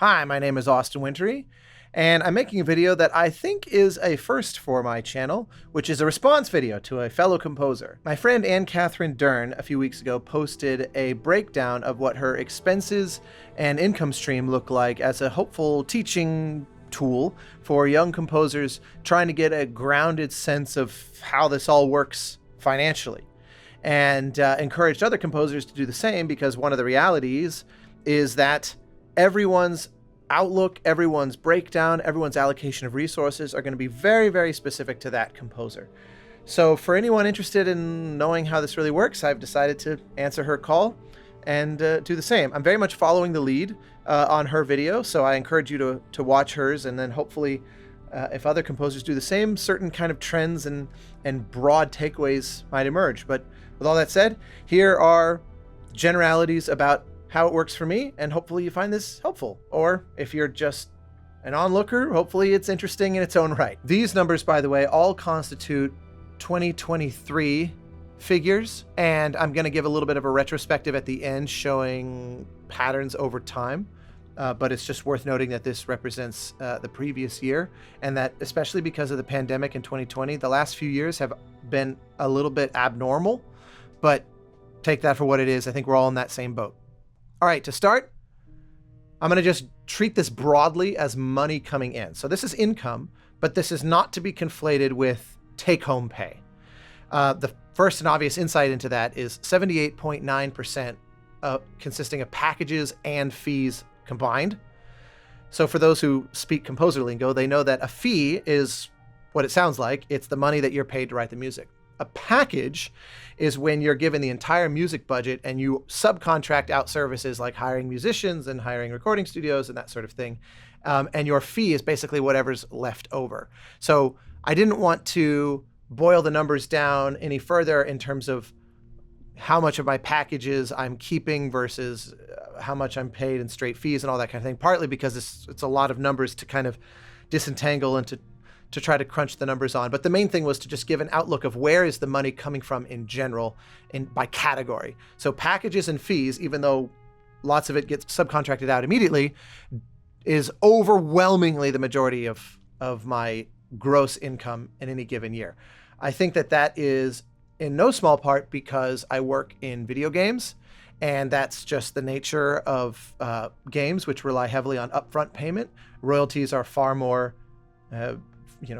Hi, my name is Austin Wintory, and I'm making a video that I think is a first for my channel, which is a response video to a fellow composer. My friend Anne-Kathrin Dern a few weeks ago posted a breakdown of what her expenses and income stream look like as a hopeful teaching tool for young composers trying to get a grounded sense of how this all works financially, and encouraged other composers to do the same, because one of the realities is that everyone's outlook, everyone's breakdown, everyone's allocation of resources are going to be very, very specific to that composer. So for anyone interested in knowing how this really works, I've decided to answer her call and do the same. I'm very much following the lead on her video, so I encourage you to watch hers, and then hopefully if other composers do the same, certain kind of trends and broad takeaways might emerge. But with all that said, here are generalities about how it works for me, and hopefully you find this helpful. Or if you're just an onlooker, hopefully it's interesting in its own right. These numbers, by the way, all constitute 2023 figures, and I'm going to give a little bit of a retrospective at the end showing patterns over time. But it's just worth noting that this represents the previous year, and that especially because of the pandemic in 2020, the last few years have been a little bit abnormal, but take that for what it is. I think we're all in that same boat. All right, to start, I'm going to just treat this broadly as money coming in. So this is income, but this is not to be conflated with take-home pay. The first and obvious insight into that is 78.9% consisting of packages and fees combined. So for those who speak composer lingo, they know that a fee is what it sounds like. It's the money that you're paid to write the music. A package is when you're given the entire music budget and you subcontract out services like hiring musicians and hiring recording studios and that sort of thing. And your fee is basically whatever's left over. So I didn't want to boil the numbers down any further in terms of how much of my packages I'm keeping versus how much I'm paid in straight fees and all that kind of thing, partly because it's a lot of numbers to kind of disentangle and to try to crunch the numbers on. But the main thing was to just give an outlook of where is the money coming from in general by category. So packages and fees, even though lots of it gets subcontracted out immediately, is overwhelmingly the majority of my gross income in any given year. I think that is in no small part because I work in video games, and that's just the nature of games, which rely heavily on upfront payment. Royalties are far more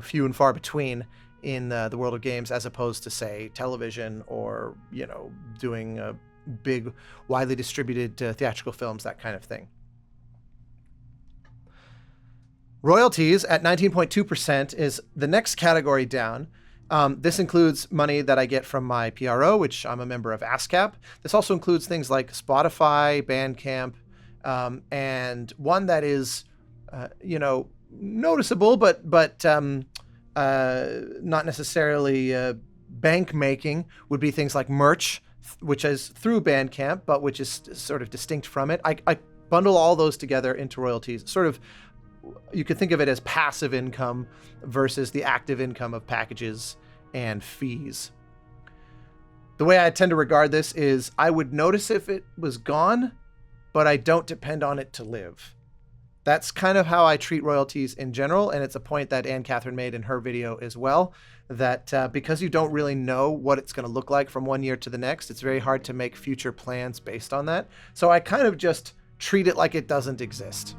few and far between in the world of games, as opposed to, say, television or, doing big, widely distributed theatrical films, that kind of thing. Royalties at 19.2% is the next category down. This includes money that I get from my PRO, which I'm a member of ASCAP. This also includes things like Spotify, Bandcamp, and one that is, noticeable, but not necessarily bank making, would be things like merch, which is through Bandcamp, but which is sort of distinct from it. I bundle all those together into royalties. Sort of, you could think of it as passive income versus the active income of packages and fees. The way I tend to regard this is I would notice if it was gone, but I don't depend on it to live. That's kind of how I treat royalties in general, and it's a point that Anne-Kathrin made in her video as well, that because you don't really know what it's going to look like from one year to the next, it's very hard to make future plans based on that. So I kind of just treat it like it doesn't exist.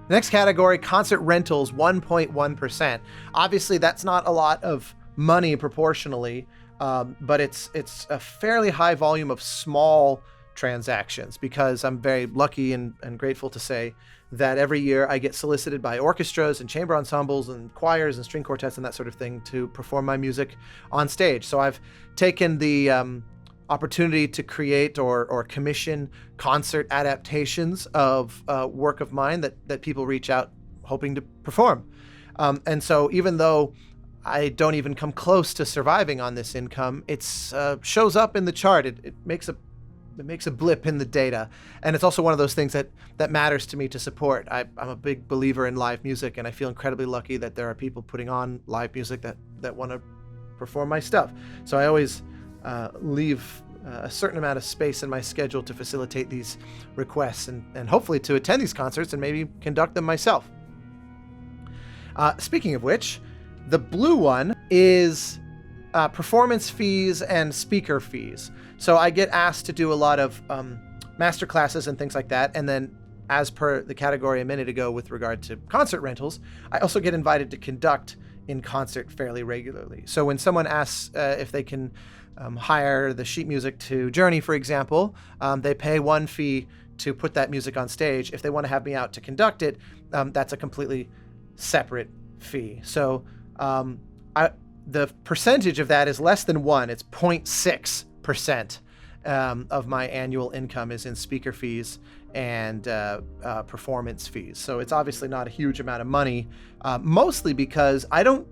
The next category, concert rentals, 1.1%. Obviously, that's not a lot of money proportionally, but it's a fairly high volume of small transactions, because I'm very lucky and grateful to say that every year I get solicited by orchestras and chamber ensembles and choirs and string quartets and that sort of thing to perform my music on stage. So I've taken the opportunity to create or commission concert adaptations of work of mine that people reach out hoping to perform. And so even though I don't even come close to surviving on this income, it shows up in the chart. It makes a blip in the data. And it's also one of those things that matters to me to support. I'm a big believer in live music, and I feel incredibly lucky that there are people putting on live music that want to perform my stuff. So I always leave a certain amount of space in my schedule to facilitate these requests and hopefully to attend these concerts and maybe conduct them myself. Speaking of which, the blue one is performance fees and speaker fees. So I get asked to do a lot of master classes and things like that. And then, as per the category a minute ago with regard to concert rentals, I also get invited to conduct in concert fairly regularly. So when someone asks if they can hire the sheet music to Journey, for example, they pay one fee to put that music on stage. If they want to have me out to conduct it, that's a completely separate fee. So the percentage of that is less than 1. It's 0.6% of my annual income is in speaker fees and performance fees. So it's obviously not a huge amount of money, mostly because I don't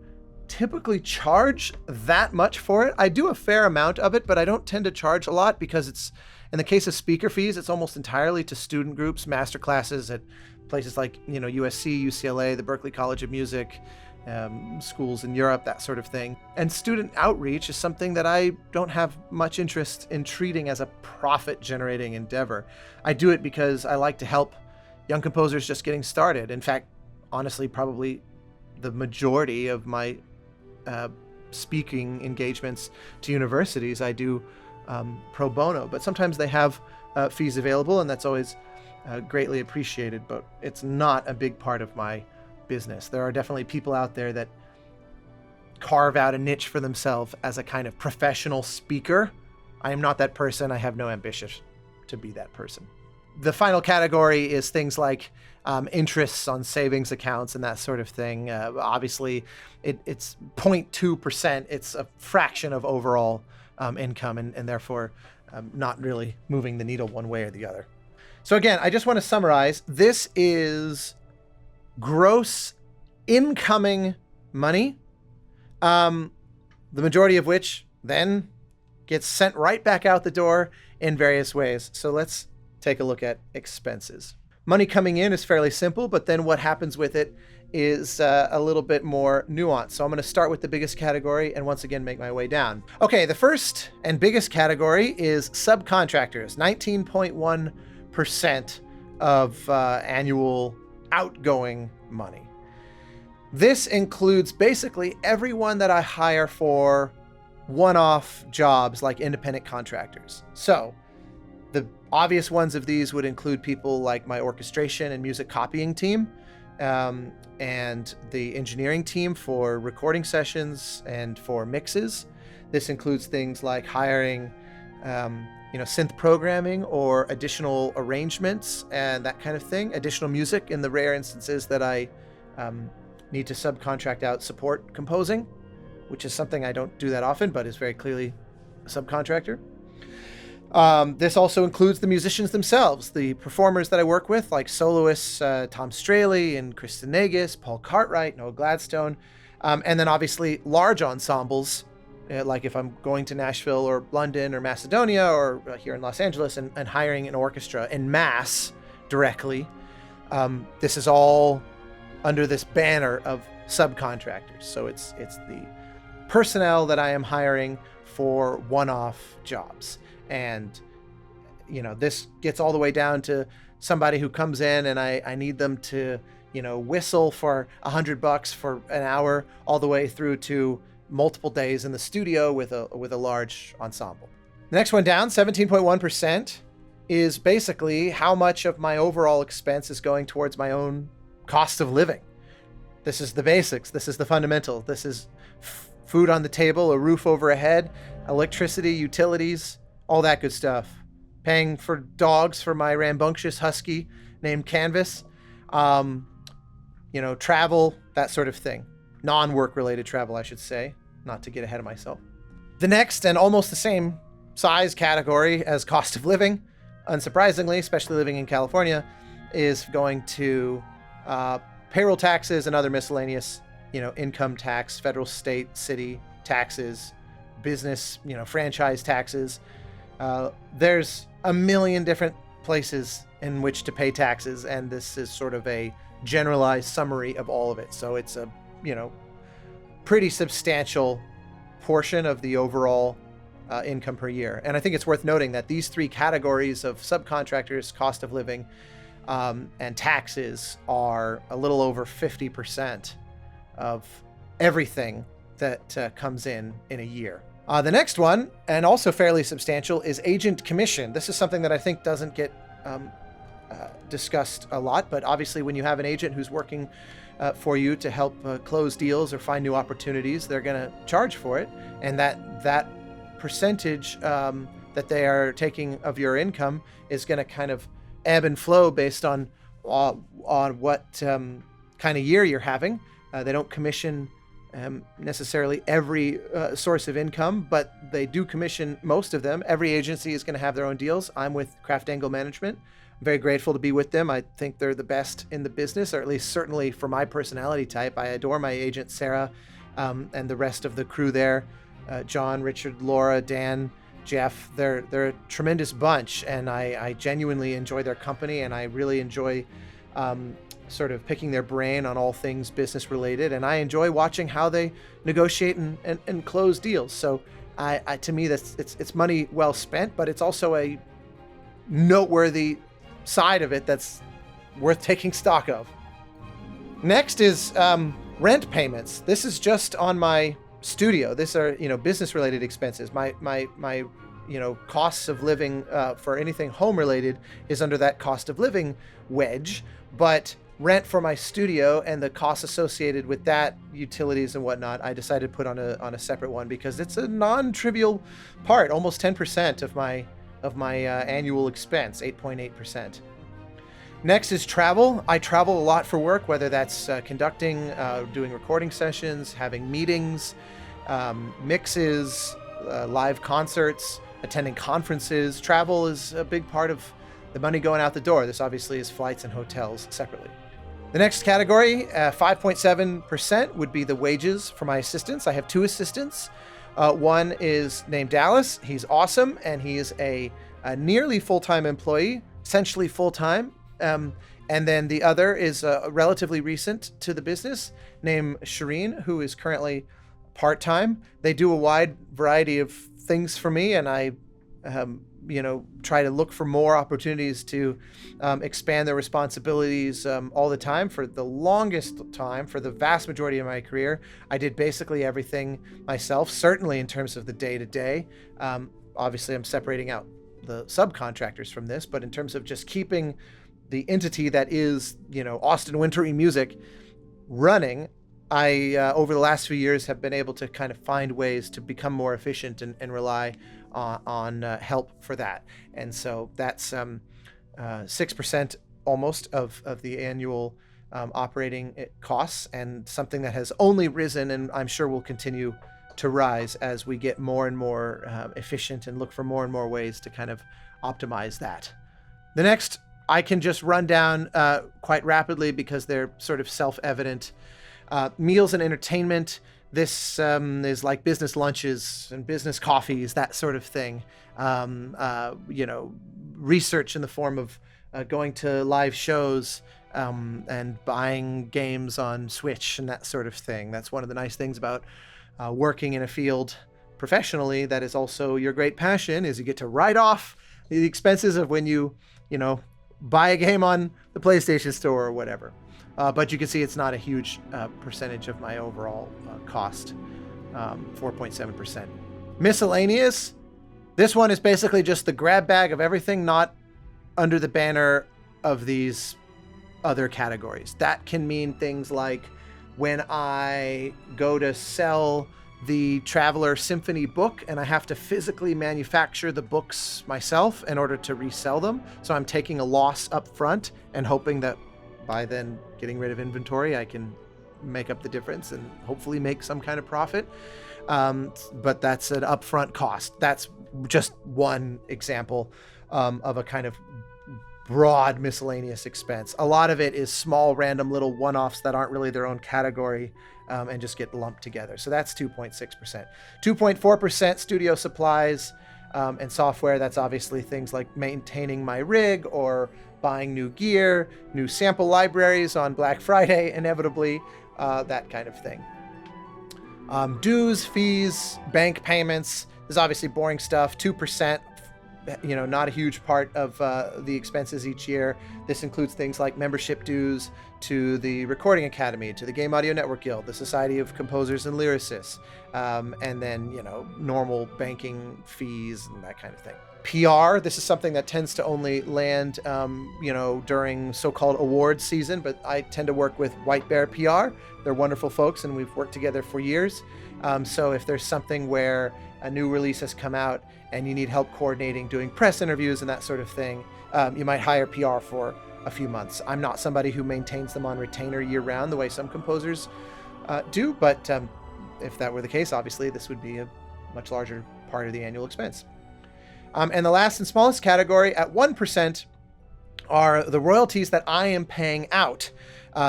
typically charge that much for it. I do a fair amount of it, but I don't tend to charge a lot because it's, in the case of speaker fees, it's almost entirely to student groups, master classes at places like, USC, UCLA, the Berklee College of Music, schools in Europe, that sort of thing. And student outreach is something that I don't have much interest in treating as a profit-generating endeavor. I do it because I like to help young composers just getting started. In fact, honestly, probably the majority of my speaking engagements to universities, I do pro bono, but sometimes they have fees available, and that's always greatly appreciated, but it's not a big part of my business. There are definitely people out there that carve out a niche for themselves as a kind of professional speaker. I am not that person. I have no ambition to be that person. The final category is things like interests on savings accounts and that sort of thing. Obviously, it's 0.2%. It's a fraction of overall income and therefore not really moving the needle one way or the other. So again, I just want to summarize. This is gross incoming money, the majority of which then gets sent right back out the door in various ways. So let's take a look at expenses. Money coming in is fairly simple, but then what happens with it is a little bit more nuanced. So I'm going to start with the biggest category and once again make my way down. Okay, the first and biggest category is subcontractors, 19.1% of annual outgoing money. This includes basically everyone that I hire for one-off jobs like independent contractors. So the obvious ones of these would include people like my orchestration and music copying team, and the engineering team for recording sessions and for mixes. This includes things like hiring synth programming or additional arrangements and that kind of thing, additional music in the rare instances that I need to subcontract out support composing, which is something I don't do that often, but is very clearly a subcontractor. This also includes the musicians themselves, the performers that I work with, like soloists Tom Straley and Kristen Nagus, Paul Cartwright, Noah Gladstone, and then obviously large ensembles, like if I'm going to Nashville or London or Macedonia or here in Los Angeles and hiring an orchestra en masse directly. This is all under this banner of subcontractors. So it's the personnel that I am hiring for one-off jobs. And, this gets all the way down to somebody who comes in and I need them to, whistle for $100 for an hour, all the way through to multiple days in the studio with a large ensemble. The next one down, 17.1%, is basically how much of my overall expense is going towards my own cost of living. This is the basics. This is the fundamental. This is food on the table, a roof overhead, electricity, utilities, all that good stuff. Paying for dogs for my rambunctious husky named Canvas, travel, that sort of thing. Non-work related travel, I should say, not to get ahead of myself. The next and almost the same size category as cost of living, unsurprisingly, especially living in California, is going to payroll taxes and other miscellaneous, income tax, federal, state, city taxes, business, franchise taxes. There's a million different places in which to pay taxes, and this is sort of a generalized summary of all of it. So it's a, pretty substantial portion of the overall income per year. And I think it's worth noting that these three categories of subcontractors, cost of living, and taxes are a little over 50% of everything that comes in a year. The next one, and also fairly substantial, is agent commission. This is something that I think doesn't get discussed a lot, but obviously when you have an agent who's working for you to help close deals or find new opportunities, they're going to charge for it. And that percentage that they are taking of your income is going to kind of ebb and flow based on what kind of year you're having. They don't commission necessarily every source of income, but they do commission most of them. Every agency is going to have their own deals. I'm with Craft Angle Management. I'm very grateful to be with them. I think they're the best in the business, or at least certainly for my personality type. I adore my agent, Sarah, and the rest of the crew there. John, Richard, Laura, Dan, Jeff. They're a tremendous bunch, and I genuinely enjoy their company, and I really enjoy sort of picking their brain on all things business related, and I enjoy watching how they negotiate and close deals. So to me, it's money well spent, but it's also a noteworthy side of it that's worth taking stock of. Next is rent payments. This is just on my studio. These are business related expenses. My costs of living for anything home related is under that cost of living wedge, but rent for my studio and the costs associated with that, utilities and whatnot, I decided to put on a separate one because it's a non-trivial part, almost 10% of my annual expense, 8.8%. Next is travel. I travel a lot for work, whether that's conducting, doing recording sessions, having meetings, mixes, live concerts, attending conferences. Travel is a big part of the money going out the door. This obviously is flights and hotels separately. The next category, 5.7%, would be the wages for my assistants. I have two assistants. One is named Dallas. He's awesome, and he is a nearly full-time employee, essentially full-time. And then the other is relatively recent to the business, named Shireen, who is currently part-time. They do a wide variety of things for me, and I try to look for more opportunities to expand their responsibilities all the time. For the longest time, for the vast majority of my career, I did basically everything myself, certainly in terms of the day-to-day. Obviously, I'm separating out the subcontractors from this, but in terms of just keeping the entity that is, Austin Wintory Music running, I, over the last few years, have been able to kind of find ways to become more efficient and rely on help for that. And so that's 6% almost of the annual operating costs, and something that has only risen and I'm sure will continue to rise as we get more and more efficient and look for more and more ways to kind of optimize that. The next I can just run down quite rapidly because they're sort of self-evident. Meals and entertainment. This is like business lunches and business coffees, that sort of thing. Research in the form of going to live shows and buying games on Switch and that sort of thing. That's one of the nice things about working in a field professionally that is also your great passion, is you get to write off the expenses of when you buy a game on the PlayStation Store or whatever. But you can see it's not a huge percentage of my overall cost, 4.7%. Miscellaneous. This one is basically just the grab bag of everything not under the banner of these other categories. That can mean things like when I go to sell the Traveler Symphony book and I have to physically manufacture the books myself in order to resell them. So I'm taking a loss up front and hoping that by then getting rid of inventory, I can make up the difference and hopefully make some kind of profit. But that's an upfront cost. That's just one example of a kind of broad miscellaneous expense. A lot of it is small, random little one-offs that aren't really their own category and just get lumped together. So that's 2.6%. 2.4% studio supplies and software. That's obviously things like maintaining my rig or buying new gear, new sample libraries on Black Friday, inevitably, that kind of thing. Dues, fees, bank payments, There's obviously boring stuff, 2%, not a huge part of the expenses each year. This includes things like membership dues to the Recording Academy, to the Game Audio Network Guild, the Society of Composers and Lyricists, and then, normal banking fees and that kind of thing. PR, this is something that tends to only land, during so-called awards season, but I tend to work with White Bear PR. They're wonderful folks, and we've worked together for years. So if there's something where a new release has come out and you need help coordinating, doing press interviews and that sort of thing, you might hire PR for a few months. I'm not somebody who maintains them on retainer year-round the way some composers do, but if that were the case, obviously this would be a much larger part of the annual expense. And the last and smallest category at 1% are the royalties that I am paying out.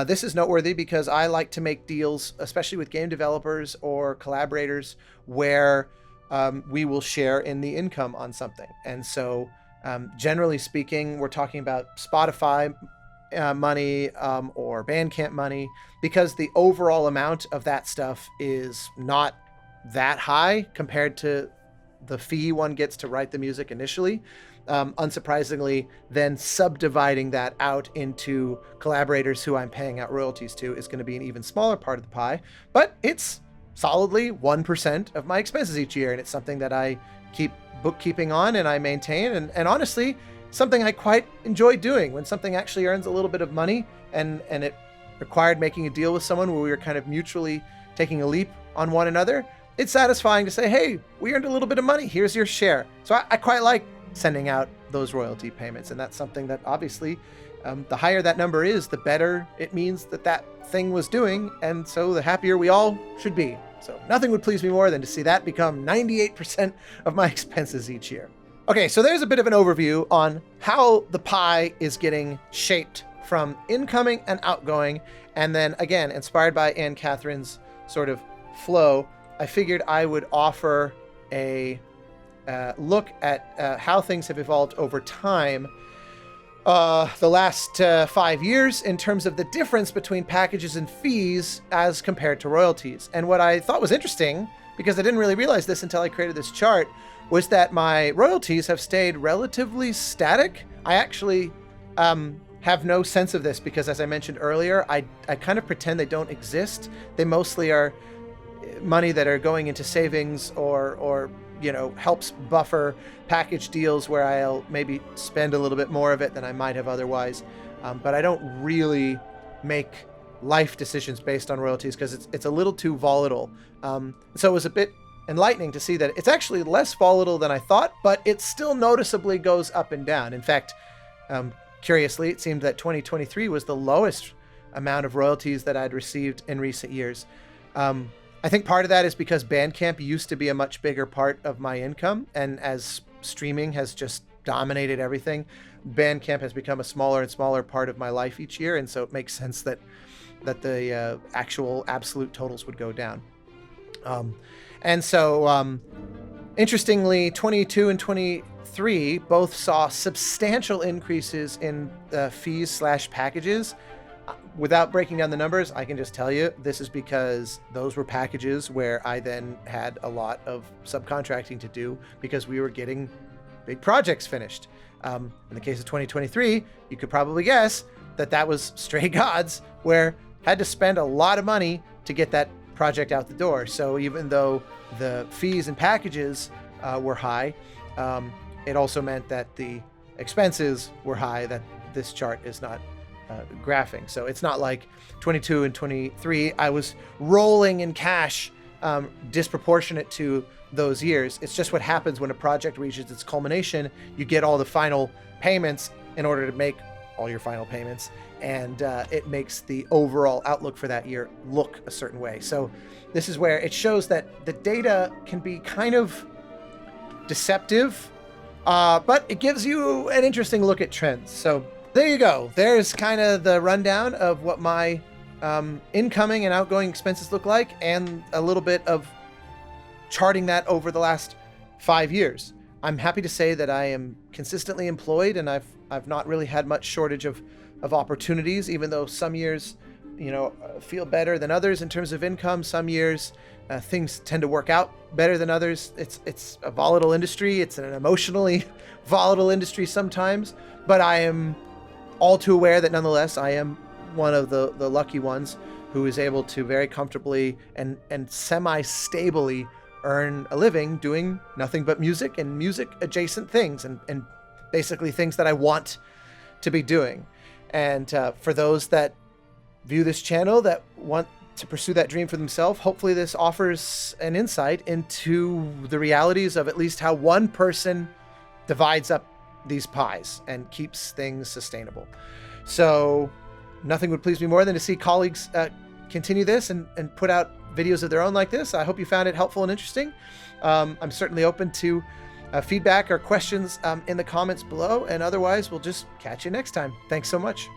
This is noteworthy because I like to make deals, especially with game developers or collaborators, where we will share in the income on something. And so generally speaking, we're talking about Spotify money or Bandcamp money, because the overall amount of that stuff is not that high compared to the fee one gets to write the music initially. Unsurprisingly, then subdividing that out into collaborators who I'm paying out royalties to is going to be an even smaller part of the pie, but it's solidly 1% of my expenses each year, and it's something that I keep bookkeeping on and I maintain, and honestly, something I quite enjoy doing. When something actually earns a little bit of money and it required making a deal with someone where we were kind of mutually taking a leap on one another, it's satisfying to say, hey, we earned a little bit of money, here's your share. So I quite like sending out those royalty payments, and that's something that obviously the higher that number is, the better it means that thing was doing, and so the happier we all should be. So nothing would please me more than to see that become 98% of my expenses each year. Okay, so there's a bit of an overview on how the pie is getting shaped from incoming and outgoing, and then again, inspired by Anne-Kathrin's sort of flow, I figured I would offer a look at how things have evolved over time the last 5 years in terms of the difference between packages and fees as compared to royalties. And what I thought was interesting, because I didn't really realize this until I created this chart, was that my royalties have stayed relatively static. I actually have no sense of this because, as I mentioned earlier, I kind of pretend they don't exist. They mostly are money that are going into savings or helps buffer package deals where I'll maybe spend a little bit more of it than I might have otherwise. But I don't really make life decisions based on royalties because it's a little too volatile. So it was a bit enlightening to see that it's actually less volatile than I thought, but it still noticeably goes up and down. In fact, curiously, it seemed that 2023 was the lowest amount of royalties that I'd received in recent years. I think part of that is because Bandcamp used to be a much bigger part of my income, and as streaming has just dominated everything, Bandcamp has become a smaller and smaller part of my life each year, and so it makes sense that the actual absolute totals would go down. Interestingly, 22 and 23 both saw substantial increases in fees/packages. Without breaking down the numbers, I can just tell you this is because those were packages where I then had a lot of subcontracting to do because we were getting big projects finished. In the case of 2023, you could probably guess that was Stray Gods, where I had to spend a lot of money to get that project out the door. So even though the fees and packages were high, it also meant that the expenses were high that this chart is not graphing. So it's not like 22 and 23 I was rolling in cash disproportionate to those years. It's just what happens when a project reaches its culmination. You get all the final payments in order to make all your final payments, and it makes the overall outlook for that year look a certain way. So this is where it shows that the data can be kind of deceptive, but it gives you an interesting look at trends. So there you go. There's kind of the rundown of what my incoming and outgoing expenses look like, and a little bit of charting that over the last 5 years. I'm happy to say that I am consistently employed, and I've not really had much shortage of opportunities, even though some years, feel better than others in terms of income. Some years things tend to work out better than others. It's a volatile industry. It's an emotionally volatile industry sometimes, but I am all too aware that nonetheless I am one of the lucky ones who is able to very comfortably and semi-stably earn a living doing nothing but music and music adjacent things, and basically things that I want to be doing. And for those that view this channel that want to pursue that dream for themselves, hopefully this offers an insight into the realities of at least how one person divides up these pies and keeps things sustainable. So nothing would please me more than to see colleagues continue this and put out videos of their own like this. I hope you found it helpful and interesting. I'm certainly open to feedback or questions in the comments below, and otherwise we'll just catch you next time. Thanks so much.